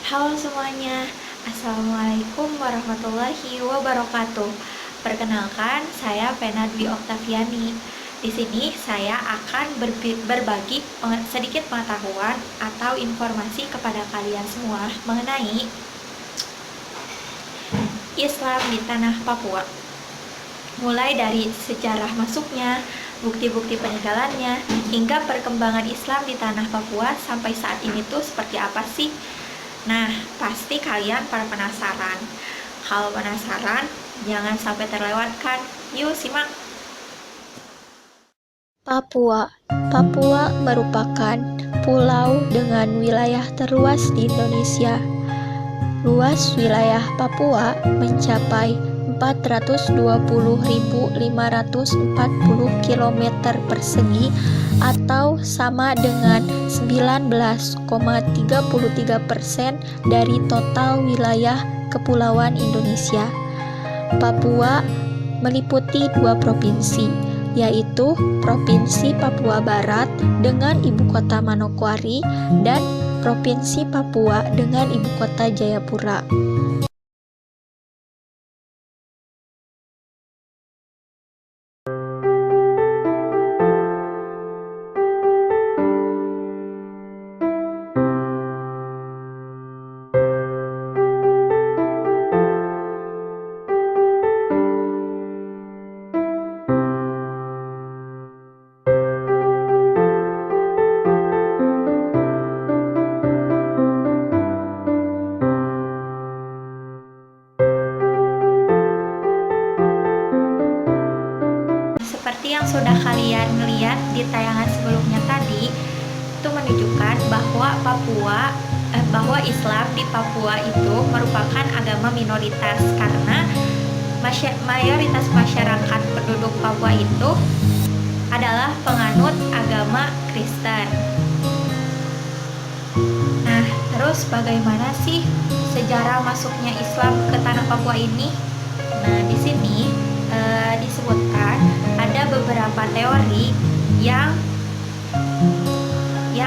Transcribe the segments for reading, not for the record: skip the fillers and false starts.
Halo semuanya, Assalamualaikum warahmatullahi wabarakatuh. Perkenalkan, saya Vena Dwi Oktaviani. Di sini saya akan berbagi sedikit pengetahuan atau informasi kepada kalian semua mengenai Islam di tanah Papua. Mulai dari sejarah masuknya, bukti-bukti peninggalannya, hingga perkembangan Islam di tanah Papua sampai saat ini tuh seperti apa sih? Nah, pasti kalian pada penasaran. Kalau penasaran, jangan sampai terlewatkan. Yuk, simak. Papua. Papua merupakan pulau dengan wilayah terluas di Indonesia. Luas wilayah Papua mencapai 420.540 km persegi atau sama dengan 19,33% dari total wilayah kepulauan Indonesia. Papua meliputi 2 provinsi, yaitu Provinsi Papua Barat dengan ibu kota Manokwari dan Provinsi Papua dengan ibu kota Jayapura. Seperti yang sudah kalian lihat di tayangan sebelumnya tadi, itu menunjukkan bahwa Islam di Papua itu merupakan agama minoritas karena mayoritas masyarakat penduduk Papua itu adalah penganut agama Kristen. Nah, terus bagaimana sih sejarah masuknya Islam ke tanah Papua ini? Nah, di sini disebutkan ada beberapa teori yang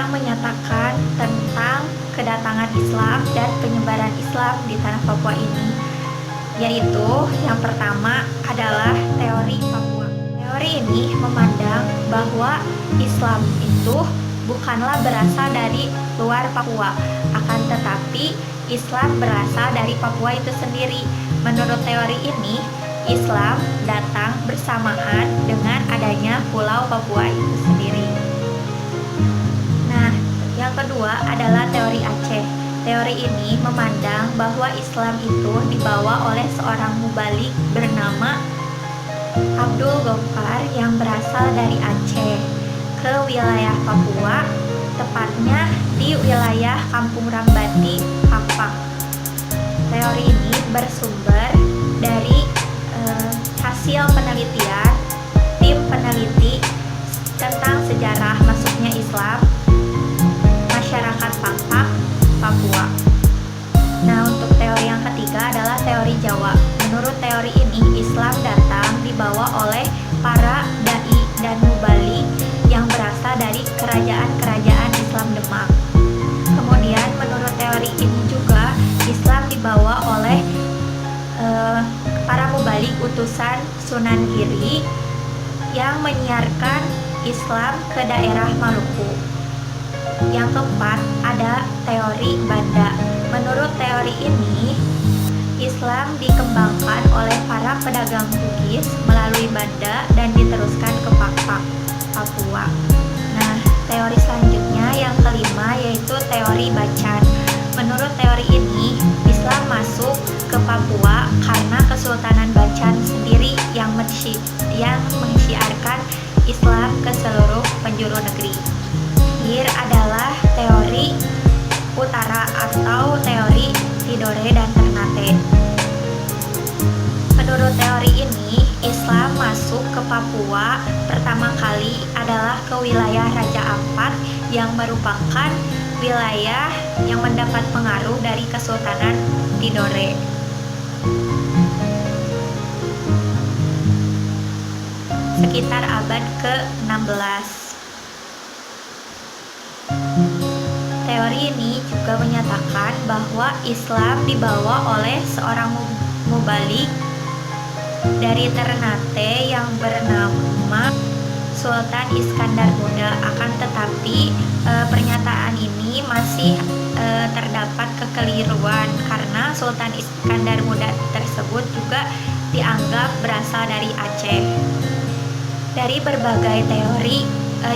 menyatakan tentang kedatangan Islam dan penyebaran Islam di tanah Papua ini, yaitu yang pertama adalah teori Papua. Teori ini memandang bahwa Islam itu bukanlah berasal dari luar Papua, akan tetapi Islam berasal dari Papua itu sendiri. Menurut teori ini, Islam datang bersamaan dengan adanya Pulau Papua itu sendiri. Nah, yang kedua adalah teori Aceh. Teori ini memandang bahwa Islam itu dibawa oleh seorang mubalik bernama Abdul Ghaffar yang berasal dari Aceh ke wilayah Papua, tepatnya di wilayah Kampung Rambati, Pakpak. Teori ini bersumber dari hasil penelitian tim peneliti tentang sejarah masuknya Islam masyarakat Pakpak, Papua. Nah, untuk teori yang ketiga adalah teori Jawa. Menurut teori ini, Islam datang dibawa oleh para dai dan mubalik yang berasal dari kerajaan-kerajaan Islam Demak. Kemudian menurut teori ini juga Islam dibawa oleh para mubalik utusan Sunan Giri yang menyiarkan Islam ke daerah Maluku. Yang keempat ada teori Banda. Menurut teori ini, Islam dikembangkan oleh para pedagang Bugis melalui Banda dan diteruskan ke Pakpak, Papua. Nah, teori selanjutnya yang kelima yaitu teori Bacan. Menurut teori ini, Islam masuk ke Papua karena Kesultanan Bacan sendiri yang mensyiarkan Islam ke seluruh penjuru negeri. Terakhir adalah teori Utara atau teori Tidore dan Ternate. Menurut teori ini, Islam masuk ke Papua pertama kali adalah ke wilayah Raja Ampat yang merupakan wilayah yang mendapat pengaruh dari Kesultanan Tidore. Sekitar abad ke-16. Teori ini juga menyatakan bahwa Islam dibawa oleh seorang mubalik dari Ternate yang bernama Sultan Iskandar Muda. Akan tetapi pernyataan ini masih terdapat kekeliruan karena Sultan Iskandar Muda tersebut juga dianggap berasal dari Aceh. Dari berbagai teori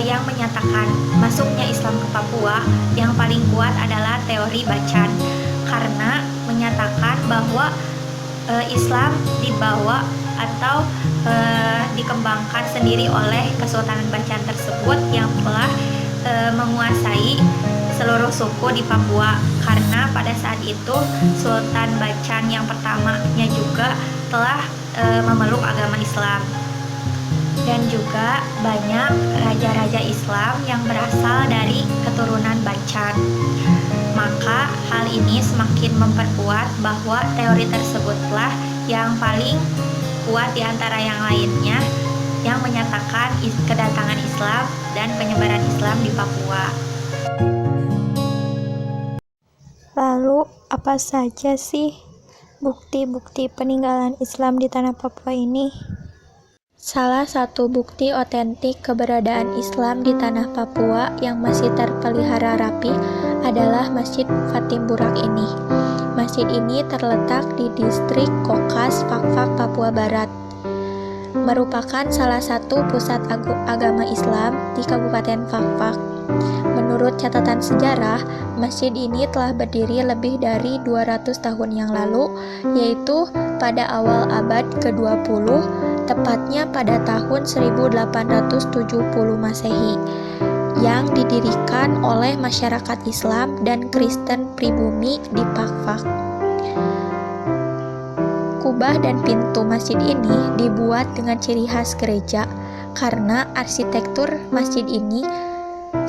yang menyatakan masuknya Islam ke Papua, yang paling kuat adalah teori Bacan, karena menyatakan bahwa Islam dibawa atau dikembangkan sendiri oleh Kesultanan Bacan tersebut yang telah menguasai seluruh suku di Papua, karena pada saat itu Sultan Bacan yang pertamanya juga telah memeluk agama Islam. Dan juga banyak raja-raja Islam yang berasal dari keturunan Bacan. Maka hal ini semakin memperkuat bahwa teori tersebutlah yang paling kuat di antara yang lainnya yang menyatakan kedatangan Islam dan penyebaran Islam di Papua. Lalu, apa saja sih bukti-bukti peninggalan Islam di tanah Papua ini? Salah satu bukti otentik keberadaan Islam di tanah Papua yang masih terpelihara rapi adalah Masjid Fatim Burak ini. Masjid ini terletak di distrik Kokas, Fakfak, Papua Barat. Merupakan salah satu pusat agama Islam di Kabupaten Fakfak. Menurut catatan sejarah, masjid ini telah berdiri lebih dari 200 tahun yang lalu, yaitu pada awal abad ke-20, tepatnya pada tahun 1870 Masehi, yang didirikan oleh masyarakat Islam dan Kristen pribumi di Fakfak. Kubah dan pintu masjid ini dibuat dengan ciri khas gereja, karena arsitektur masjid ini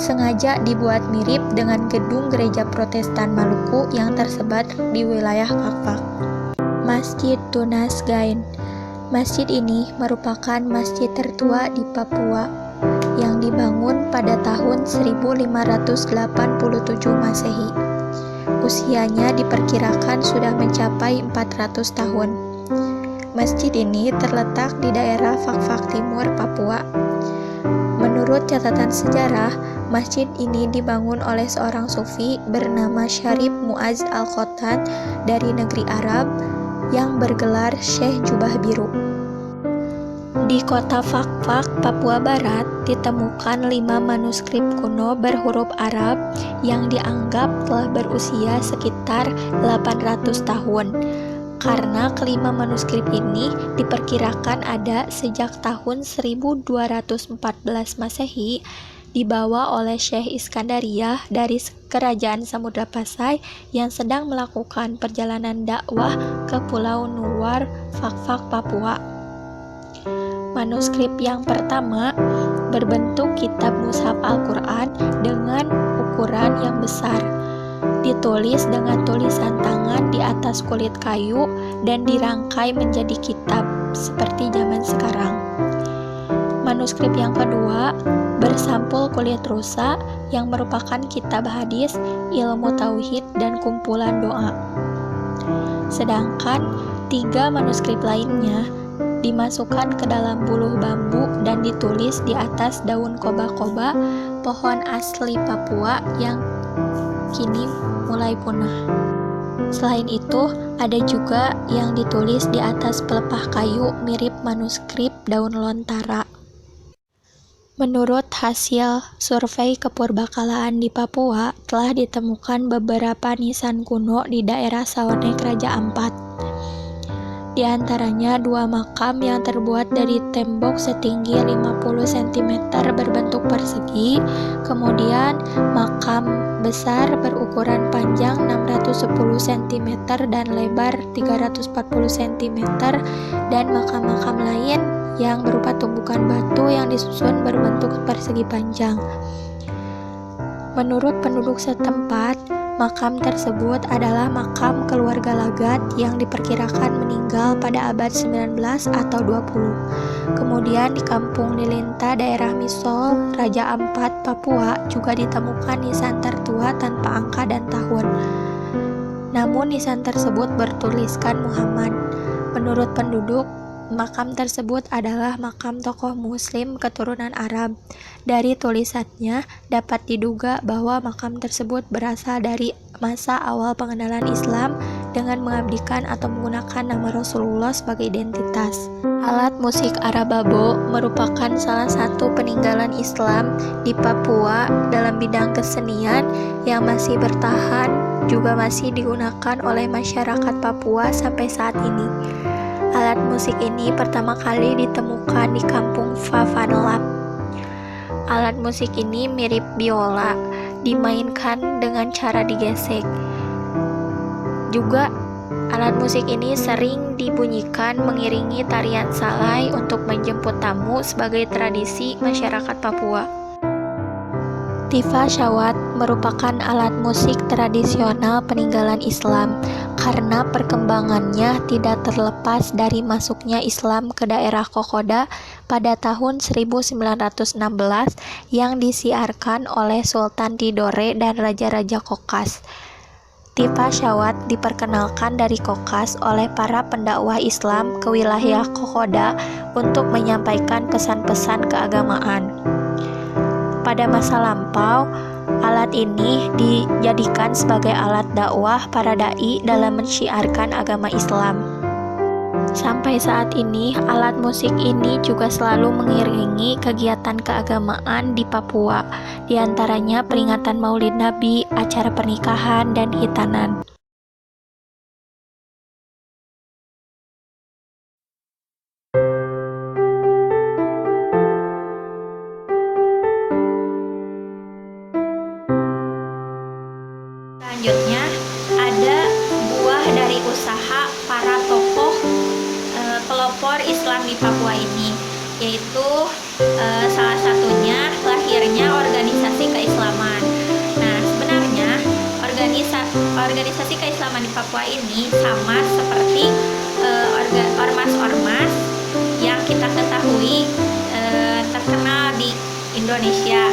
sengaja dibuat mirip dengan gedung gereja Protestan Maluku yang tersebar di wilayah Fakfak. Masjid Tunas Gain. Masjid ini merupakan masjid tertua di Papua yang dibangun pada tahun 1587 Masehi. Usianya diperkirakan sudah mencapai 400 tahun. Masjid ini terletak di daerah Fakfak Timur, Papua. Menurut catatan sejarah, masjid ini dibangun oleh seorang sufi bernama Syarif Mu'az Al-Khotan dari negeri Arab yang bergelar Syekh Jubah Biru. Di kota Fakfak, Papua Barat, ditemukan 5 manuskrip kuno berhuruf Arab yang dianggap telah berusia sekitar 800 tahun. Karena kelima manuskrip ini diperkirakan ada sejak tahun 1214 Masehi, dibawa oleh Syekh Iskandariyah dari Kerajaan Samudra Pasai yang sedang melakukan perjalanan dakwah ke Pulau Nuwar, Fakfak, Papua. Manuskrip yang pertama berbentuk kitab mushaf Al-Quran dengan ukuran yang besar, ditulis dengan tulisan tangan di atas kulit kayu dan dirangkai menjadi kitab seperti zaman sekarang. Manuskrip yang kedua bersampul kulit rusa yang merupakan kitab hadis, ilmu tauhid, dan kumpulan doa. Sedangkan 3 manuskrip lainnya dimasukkan ke dalam buluh bambu dan ditulis di atas daun koba-koba, pohon asli Papua yang kini mulai punah. Selain itu, ada juga yang ditulis di atas pelepah kayu mirip manuskrip daun lontara. Menurut hasil survei kepurbakalaan di Papua, telah ditemukan beberapa nisan kuno di daerah Sawanek Raja Ampat. Di antaranya 2 makam yang terbuat dari tembok setinggi 50 cm berbentuk persegi, kemudian makam besar berukuran panjang 610 cm dan lebar 340 cm, dan makam-makam lain yang berupa tumbukan batu yang disusun berbentuk persegi panjang. Menurut penduduk setempat, makam tersebut adalah makam keluarga Lagat yang diperkirakan meninggal pada abad 19 atau 20. Kemudian di Kampung Lilinta, daerah Misol, Raja Ampat, Papua juga ditemukan nisan tertua tanpa angka dan tahun. Namun nisan tersebut bertuliskan Muhammad. Menurut penduduk, makam tersebut adalah makam tokoh muslim keturunan Arab. Dari tulisannya dapat diduga bahwa makam tersebut berasal dari masa awal pengenalan Islam dengan mengabdikan atau menggunakan nama Rasulullah sebagai identitas. Alat musik Arababo merupakan salah satu peninggalan Islam di Papua dalam bidang kesenian yang masih bertahan juga masih digunakan oleh masyarakat Papua sampai saat ini. Alat musik ini pertama kali ditemukan di kampung Favanlap. Alat musik ini mirip biola, dimainkan dengan cara digesek. Juga alat musik ini sering dibunyikan mengiringi tarian salai untuk menjemput tamu sebagai tradisi masyarakat Papua. Tifa Syawat merupakan alat musik tradisional peninggalan Islam karena perkembangannya tidak terlepas dari masuknya Islam ke daerah Kokoda pada tahun 1916 yang disiarkan oleh Sultan Tidore dan Raja-Raja Kokas. Tifa Syawat diperkenalkan dari Kokas oleh para pendakwah Islam ke wilayah Kokoda untuk menyampaikan pesan-pesan keagamaan. Pada masa lampau, alat ini dijadikan sebagai alat dakwah para dai dalam mensyiarkan agama Islam. Sampai saat ini, alat musik ini juga selalu mengiringi kegiatan keagamaan di Papua, di antaranya peringatan Maulid Nabi, acara pernikahan, dan hitanan. Selanjutnya ada buah dari usaha para tokoh pelopor Islam di Papua ini, yaitu salah satunya lahirnya organisasi keislaman. Nah, sebenarnya organisasi keislaman di Papua ini sama seperti ormas-ormas yang kita ketahui terkenal di Indonesia,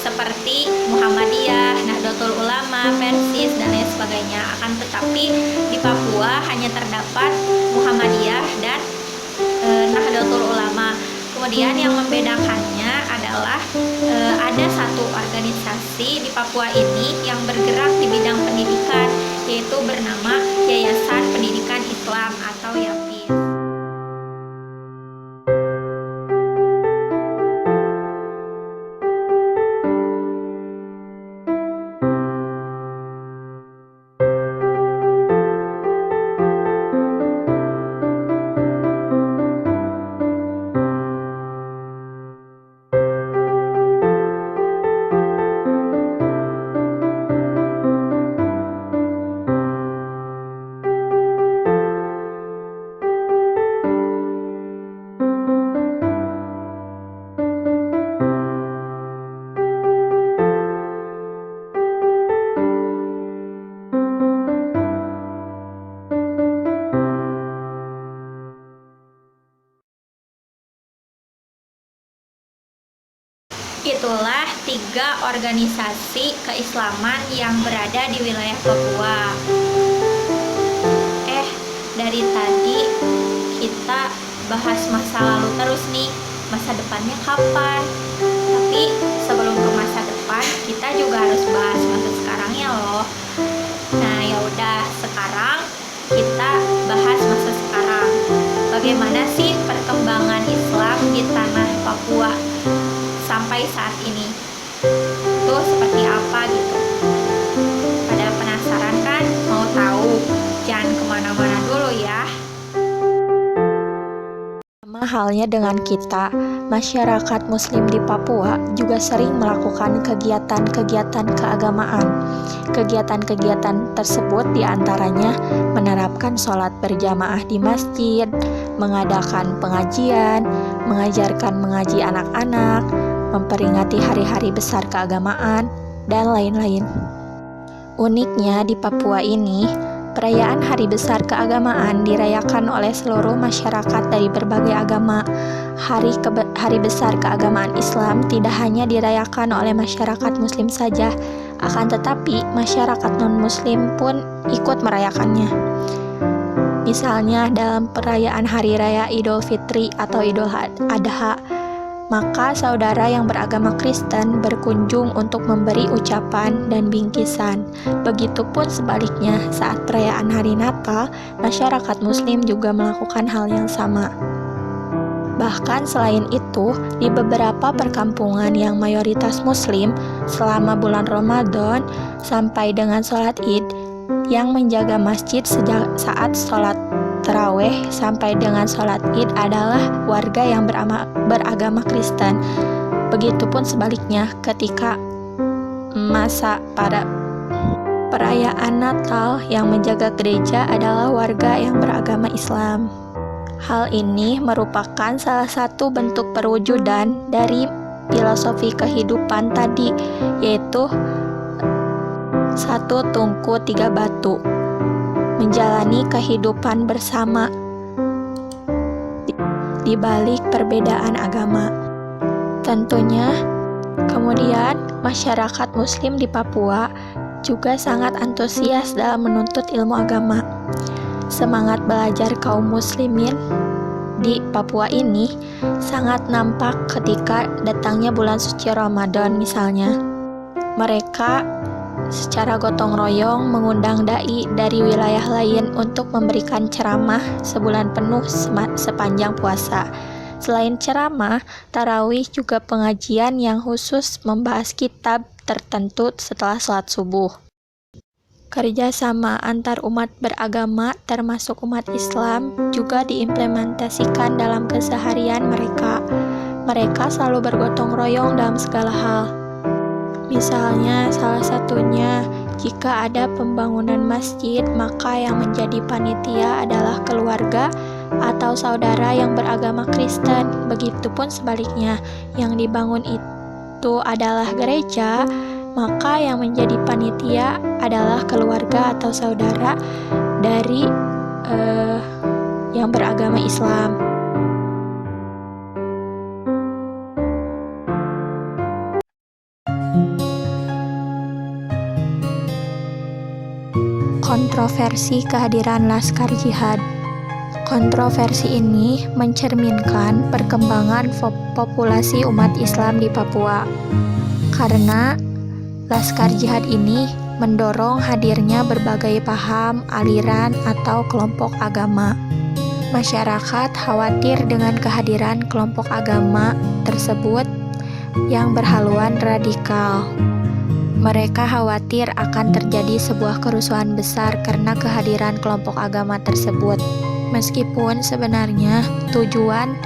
seperti Muhammadiyah, Nahdlatul Ulama, Persis, dan lain sebagainya. Akan tetapi di Papua hanya terdapat Muhammadiyah dan Nahdlatul Ulama. Kemudian yang membedakannya adalah ada satu organisasi di Papua ini yang bergerak di bidang pendidikan, yaitu bernama Yayasan Pendidikan Islam atau YAPIS. Itulah 3 organisasi keislaman yang berada di wilayah Papua. Dari tadi kita bahas masa lalu terus nih, masa depannya kapan? Tapi sebelum ke masa depan, kita juga harus bahas masa sekarangnya loh. Nah, ya udah, sekarang kita bahas masa sekarang. Bagaimana sih perkembangan Islam di tanah Papua sampai saat ini? Itu seperti apa gitu? Pada penasaran kan? Mau tahu? Jangan kemana-mana dulu ya. Sama halnya dengan kita, masyarakat Muslim di Papua juga sering melakukan kegiatan-kegiatan keagamaan. Kegiatan-kegiatan tersebut diantaranya menerapkan sholat berjamaah di masjid, mengadakan pengajian, mengajarkan mengaji anak-anak, memperingati hari-hari besar keagamaan, dan lain-lain. Uniknya di Papua ini, Perayaan hari besar keagamaan dirayakan oleh seluruh masyarakat dari berbagai agama. Hari besar keagamaan Islam tidak hanya dirayakan oleh masyarakat Muslim saja, akan tetapi masyarakat non-Muslim pun ikut merayakannya. Misalnya dalam perayaan Hari Raya Idul Fitri atau Idul Adha, maka saudara yang beragama Kristen berkunjung untuk memberi ucapan dan bingkisan. Begitupun sebaliknya, saat perayaan Hari Natal, masyarakat Muslim juga melakukan hal yang sama. Bahkan selain itu, di beberapa perkampungan yang mayoritas Muslim, selama bulan Ramadan sampai dengan sholat Id, yang menjaga masjid saat sholat tarawih sampai dengan sholat Id adalah warga yang beragama Kristen. Begitupun sebaliknya ketika masa pada perayaan Natal yang menjaga gereja adalah warga yang beragama Islam. Hal ini merupakan salah satu bentuk perwujudan dari filosofi kehidupan tadi, yaitu satu tungku tiga batu, menjalani kehidupan bersama di balik perbedaan agama. Tentunya, kemudian masyarakat Muslim di Papua juga sangat antusias dalam menuntut ilmu agama. Semangat belajar kaum muslimin di Papua ini sangat nampak ketika datangnya bulan suci Ramadan misalnya. Mereka secara gotong royong mengundang dai dari wilayah lain untuk memberikan ceramah sebulan penuh sepanjang puasa. Selain ceramah, tarawih juga pengajian yang khusus membahas kitab tertentu setelah sholat subuh. Kerjasama antar umat beragama termasuk umat Islam juga diimplementasikan dalam keseharian mereka. Mereka selalu bergotong royong dalam segala hal. Misalnya, salah satunya, jika ada pembangunan masjid, maka yang menjadi panitia adalah keluarga atau saudara yang beragama Kristen. Begitupun sebaliknya, yang dibangun itu adalah gereja, maka yang menjadi panitia adalah keluarga atau saudara dari yang beragama Islam. Kontroversi kehadiran Laskar Jihad. Kontroversi ini mencerminkan perkembangan populasi umat Islam di Papua. Karena Laskar Jihad ini mendorong hadirnya berbagai paham, aliran, atau kelompok agama. Masyarakat khawatir dengan kehadiran kelompok agama tersebut yang berhaluan radikal. Mereka khawatir akan terjadi sebuah kerusuhan besar karena kehadiran kelompok agama tersebut. Meskipun sebenarnya tujuan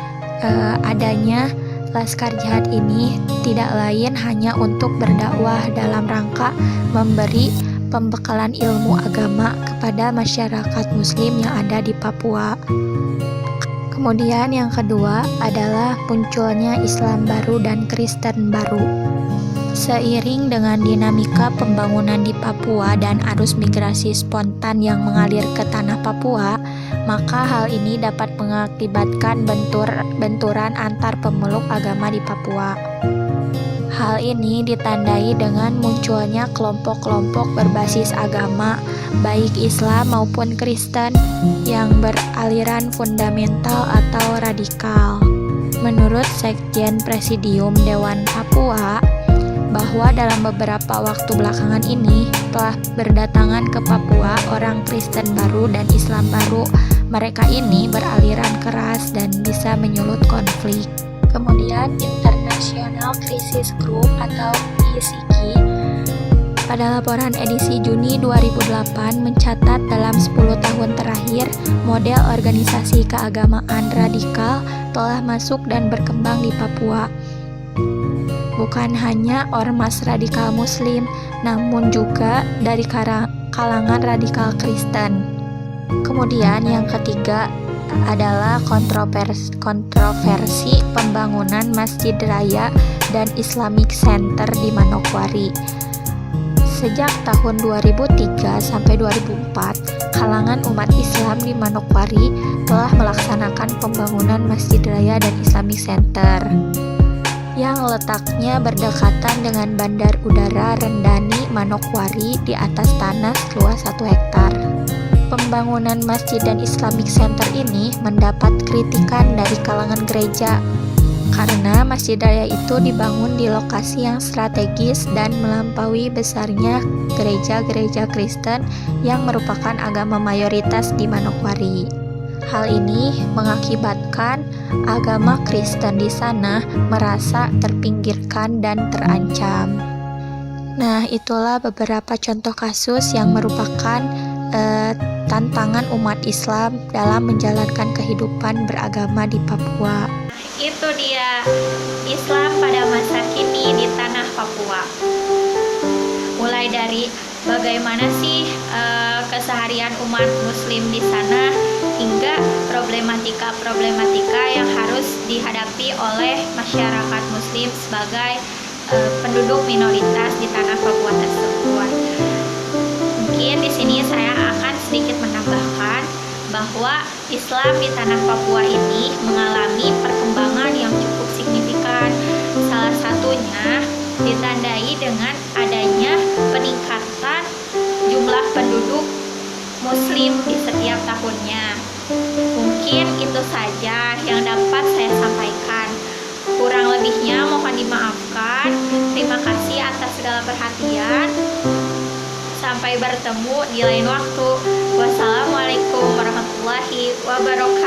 adanya Laskar Jihad ini tidak lain hanya untuk berdakwah dalam rangka memberi pembekalan ilmu agama kepada masyarakat Muslim yang ada di Papua. Kemudian yang kedua adalah munculnya Islam baru dan Kristen baru. Seiring dengan dinamika pembangunan di Papua dan arus migrasi spontan yang mengalir ke tanah Papua, maka hal ini dapat mengakibatkan benturan antar pemeluk agama di Papua. Hal ini ditandai dengan munculnya kelompok-kelompok berbasis agama, baik Islam maupun Kristen, yang beraliran fundamental atau radikal. Menurut Sekjen Presidium Dewan Papua, bahwa dalam beberapa waktu belakangan ini telah berdatangan ke Papua orang Kristen baru dan Islam baru. Mereka ini beraliran keras dan bisa menyulut konflik. Kemudian International Crisis Group atau ICG pada laporan edisi Juni 2008 mencatat dalam 10 tahun terakhir model organisasi keagamaan radikal telah masuk dan berkembang di Papua. Bukan hanya ormas radikal Muslim, namun juga dari kalangan radikal Kristen. Kemudian yang ketiga adalah kontroversi pembangunan Masjid Raya dan Islamic Center di Manokwari. Sejak tahun 2003 sampai 2004, kalangan umat Islam di Manokwari telah melaksanakan pembangunan Masjid Raya dan Islamic Center yang letaknya berdekatan dengan Bandar Udara Rendani Manokwari di atas tanah seluas 1 hektar. Pembangunan Masjid dan Islamic Center ini mendapat kritikan dari kalangan gereja karena Masjid Raya itu dibangun di lokasi yang strategis dan melampaui besarnya gereja-gereja Kristen yang merupakan agama mayoritas di Manokwari. Hal ini mengakibatkan agama Kristen di sana merasa terpinggirkan dan terancam. Nah, itulah beberapa contoh kasus yang merupakan tantangan umat Islam dalam menjalankan kehidupan beragama di Papua. Itu dia Islam pada masa kini di tanah Papua. Mulai dari bagaimana sih keseharian umat muslim di sana hingga problematika yang harus dihadapi oleh masyarakat muslim sebagai penduduk minoritas di tanah Papua tersebut. Mungkin di sini saya akan sedikit menambahkan bahwa Islam di tanah Papua ini mengalami perkembangan yang cukup signifikan. Salah satunya ditandai dengan adanya peningkatan jumlah penduduk muslim di setiap tahunnya. Mungkin itu saja yang dapat saya sampaikan. Kurang lebihnya mohon dimaafkan. Terima kasih atas segala perhatian. Sampai bertemu di lain waktu. Wassalamualaikum warahmatullahi wabarakatuh.